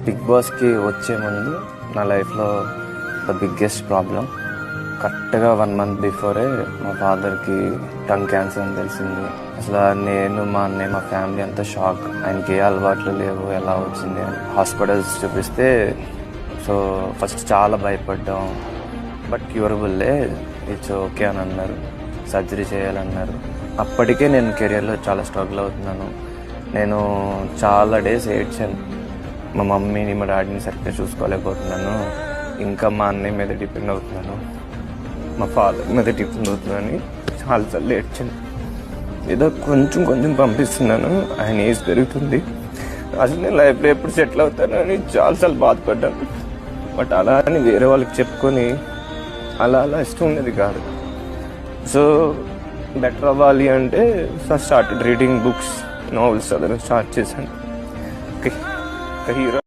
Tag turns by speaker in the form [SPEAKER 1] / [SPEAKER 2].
[SPEAKER 1] Big బాస్కి వచ్చే ముందు నా లైఫ్లో ద బిగ్గెస్ట్ ప్రాబ్లం, కరెక్ట్గా 1 month బిఫోరే మా ఫాదర్కి టంగ్ క్యాన్సర్ అని తెలిసింది. అసలు నేను, మా అన్నయ్య, మా ఫ్యామిలీ అంతా షాక్. ఆయనకి ఏ అలవాట్లు లేవు, ఎలా వచ్చింది అని హాస్పిటల్స్ చూపిస్తే సో ఫస్ట్ చాలా భయపడ్డాం. బట్ క్యూరబుల్లే, ఇట్స్ ఓకే అని అన్నారు. సర్జరీ చేయాలన్నారు. అప్పటికే నేను కెరియర్లో చాలా స్ట్రగుల్ అవుతున్నాను. నేను చాలా డేస్ ఏడ్చాను. మా మమ్మీని, మా డాడీని సరిగ్గా చూసుకోలేకపోతున్నాను, ఇంకా మా అన్నయ్య మీద డిపెండ్ అవుతున్నాను, మా ఫాదర్ మీద డిపెండ్ అవుతున్నాను, చాలాసార్లు ఏడ్చాను. ఏదో కొంచెం కొంచెం పంపిస్తున్నాను, ఆయన ఏజ్ పెరుగుతుంది, అసలు నేను లైఫ్లో ఎప్పుడు సెటిల్ అవుతానని చాలాసార్లు బాధపడ్డాను. బట్ అలా అని వేరే వాళ్ళకి చెప్పుకొని అలా ఇష్టం ఉండేది కాదు. సో బెటర్ అవ్వాలి అంటే స్టార్టెడ్ రీడింగ్ బుక్స్, నావెల్స్ చదవడం స్టార్ట్ చేశాను. Okay, hero